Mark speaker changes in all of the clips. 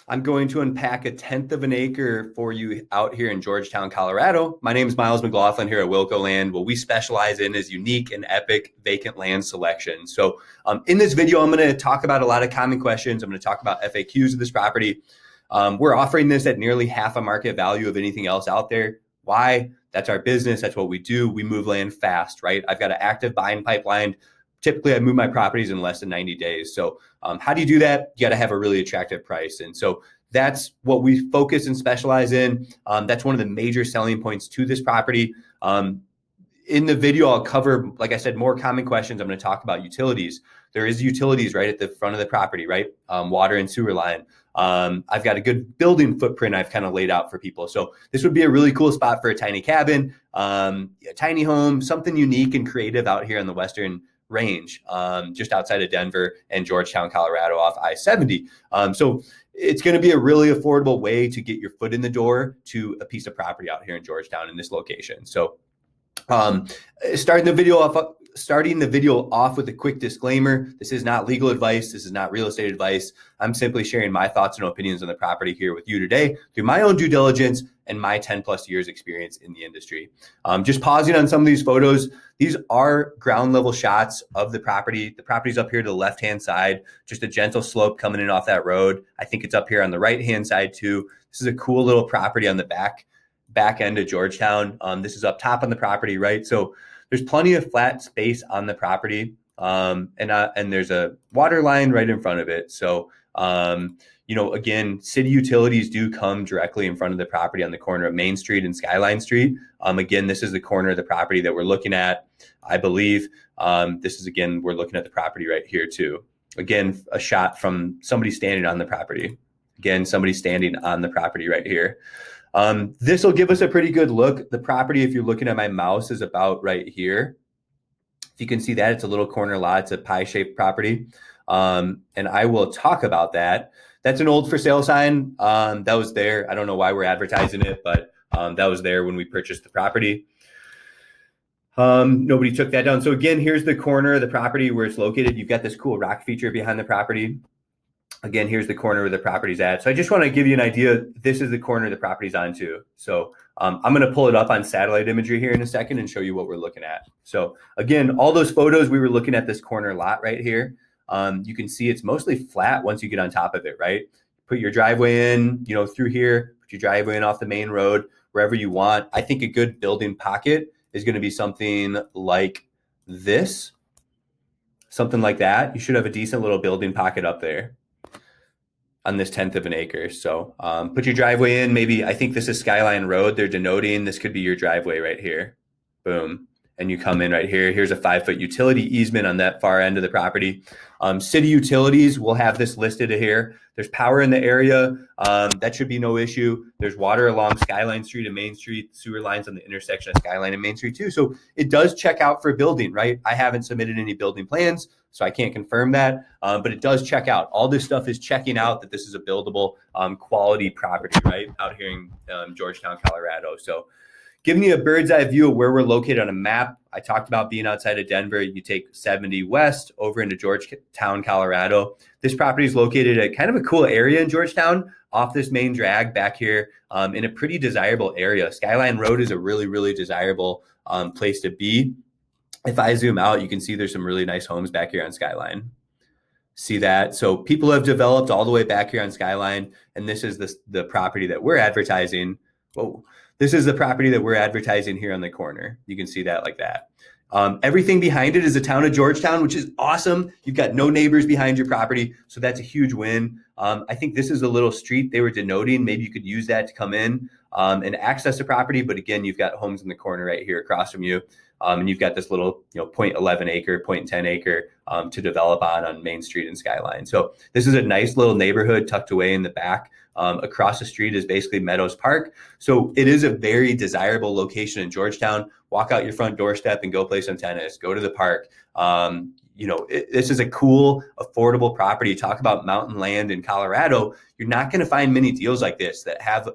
Speaker 1: I'm going to unpack 1/10 of an acre for you out here in Georgetown, Colorado. My name is Miles McLaughlin here at Wilco Land. What we specialize in is unique and epic vacant land selection. So in this video, I'm going to talk about a lot of common questions. I'm going to talk about FAQs of this property. We're offering this at nearly half a market value of anything else out there. Why? That's our business. That's what we do. We move land fast, right? I've got an active buying pipeline. Typically, I move my properties in less than 90 days. So how do you do that? You got to have a really attractive price. And so that's what we focus and specialize in. That's one of the major selling points to this property. In the video, I'll cover, like I said, more common questions. I'm going to talk about utilities. There is utilities right at the front of the property, right? Water and sewer line. I've got a good building footprint I've kind of laid out for people. So this would be a really cool spot for a tiny cabin, a tiny home, something unique and creative out here on the Western range, just outside of Denver and Georgetown, Colorado off I-70. So it's going to be a really affordable way to get your foot in the door to a piece of property out here in Georgetown in this location. So starting the video off with a quick disclaimer. This is not legal advice. This is not real estate advice. I'm simply sharing my thoughts and opinions on the property here with you today through my own due diligence and my 10 plus years experience in the industry. Just pausing on some of these photos. These are ground level shots of the property. The property's up here to the left-hand side, just a gentle slope coming in off that road. I think it's up here on the right-hand side too. This is a cool little property on the back end of Georgetown. This is up top on the property, right? So there's plenty of flat space on the property. And there's a water line right in front of it. So, again, city utilities do come directly in front of the property on the corner of Main Street and Skyline Street. Again, this is the corner of the property that we're looking at, I believe. We're looking at the property right here too. Again, a shot from somebody standing on the property. Again, somebody standing on the property right here. This will give us a pretty good look. The property, if you're looking at my mouse, is about right here. If you can see that, it's a little corner lot. It's a pie-shaped property. And I will talk about that. That's an old for sale sign that was there. I don't know why we're advertising it, but that was there when we purchased the property. Nobody took that down. So again, here's the corner of the property where it's located. You've got this cool rock feature behind the property. Again, here's the corner where the property's at. So I just want to give you an idea. This is the corner the property's on too. So I'm going to pull it up on satellite imagery here in a second and show you what we're looking at. So again, all those photos, we were looking at this corner lot right here. You can see it's mostly flat once you get on top of it, right? Put your driveway in, through here, put your driveway in off the main road, wherever you want. I think a good building pocket is going to be something like this, something like that. You should have a decent little building pocket up there on this 1/10 of an acre. So put your driveway in. Maybe, I think this is Skyline Road. They're denoting this could be your driveway right here. Boom. And you come in right here. Here's a 5-foot utility easement on that far end of the property. City utilities will have this listed here. There's power in the area. That should be no issue. There's water along Skyline Street and Main Street, sewer lines on the intersection of Skyline and Main Street too. So it does check out for building, right? I haven't submitted any building plans, so I can't confirm that, but it does check out. All this stuff is checking out that this is a buildable quality property, right? Out here in Georgetown, Colorado. So giving you a bird's eye view of where we're located on a map. I talked about being outside of Denver. You take 70 west over into Georgetown, Colorado. This property is located at kind of a cool area in Georgetown off this main drag back here in a pretty desirable area. Skyline Road is a really, really desirable place to be. If I zoom out, you can see there's some really nice homes back here on Skyline. See that? So people have developed all the way back here on Skyline, and this is the property that we're advertising. Whoa. This is the property that we're advertising here on the corner. You can see that like that. Everything behind it is the town of Georgetown, which is awesome. You've got no neighbors behind your property, so that's a huge win. I think this is a little street they were denoting. Maybe you could use that to come in and access the property. But again, you've got homes in the corner right here across from you. And you've got this little, 0.11 acre, 0.10 acre to develop on Main Street and Skyline. So this is a nice little neighborhood tucked away in the back. Across the street is basically Meadows Park. So it is a very desirable location in Georgetown. Walk out your front doorstep and go play some tennis, go to the park. This is a cool, affordable property. Talk about mountain land in Colorado. You're not going to find many deals like this that have,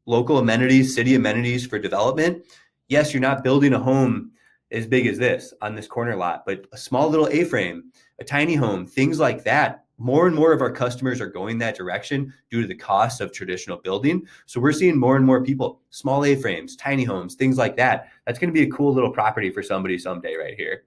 Speaker 1: local amenities, city amenities for development. Yes, you're not building a home as big as this on this corner lot, but a small little A-frame, a tiny home, things like that more and more of our customers are going that direction due to the cost of traditional building. So we're seeing more and more people, small A-frames, tiny homes, things like that. That's going to be a cool little property for somebody someday right here.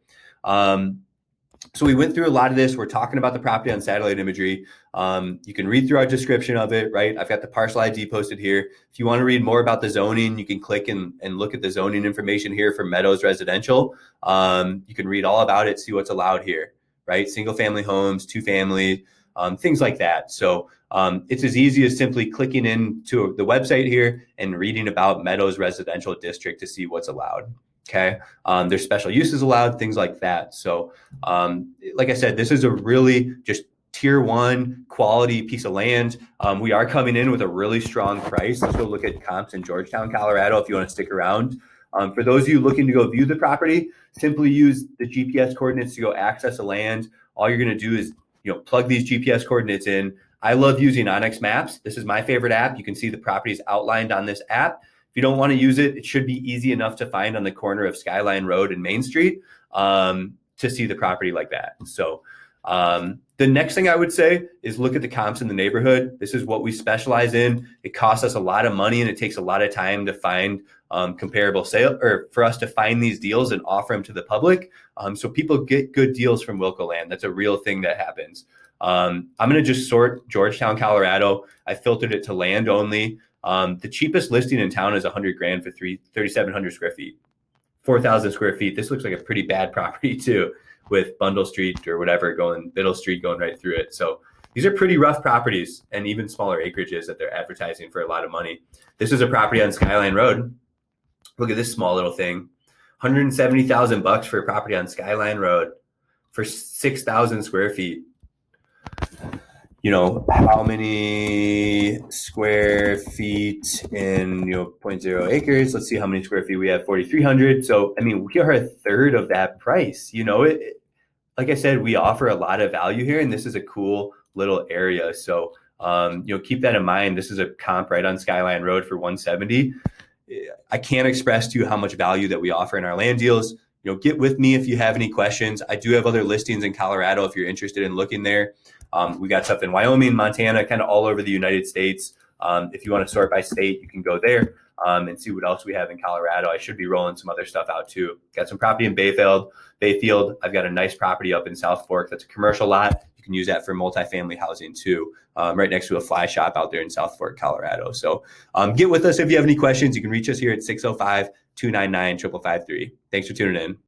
Speaker 1: So we went through a lot of this. We're talking about the property on satellite imagery. You can read through our description of it, right? I've got the parcel ID posted here. If you want to read more about the zoning, you can click and look at the zoning information here for Meadows Residential. You can read all about it, see what's allowed here, right? Single family homes, two family, things like that. So it's as easy as simply clicking into the website here and reading about Meadows Residential District to see what's allowed. Okay. There's special uses allowed, things like that. So like I said, this is a really just tier one quality piece of land. We are coming in with a really strong price. Let's go look at comps in Georgetown, Colorado, if you want to stick around. For those of you looking to go view the property, simply use the GPS coordinates to go access the land. All you're going to do is, plug these GPS coordinates in. I love using Onyx Maps. This is my favorite app. You can see the properties outlined on this app. If you don't want to use it, it should be easy enough to find on the corner of Skyline Road and Main Street to see the property like that. So the next thing I would say is look at the comps in the neighborhood. This is what we specialize in. It costs us a lot of money and it takes a lot of time to find comparable sale, or for us to find these deals and offer them to the public. So people get good deals from Wilco Land. That's a real thing that happens. I'm going to just sort Georgetown, Colorado. I filtered it to land only. The cheapest listing in town is $100,000 for 3,700 square feet, 4,000 square feet. This looks like a pretty bad property too, with Bundle Street or whatever Biddle Street going right through it. So these are pretty rough properties and even smaller acreages that they're advertising for a lot of money. This is a property on Skyline Road. Look at this small little thing, $170,000 for a property on Skyline Road for 6,000 square feet. How many square feet in 0.0 acres? Let's see how many square feet we have. 4,300. So we are a third of that price. Like I said, we offer a lot of value here, and this is a cool little area. So keep that in mind. This is a comp right on Skyline Road for 170. I can't express to you how much value that we offer in our land deals. Get with me if you have any questions. I do have other listings in Colorado if you're interested in looking there. We got stuff in Wyoming, Montana, kind of all over the United States. If you want to sort by state, you can go there and see what else we have in Colorado. I should be rolling some other stuff out too. Got some property in Bayfield. I've got a nice property up in South Fork. That's a commercial lot. You can use that for multifamily housing too, right next to a fly shop out there in South Fork, Colorado. So get with us if you have any questions. You can reach us here at 605-299-5553. Thanks for tuning in.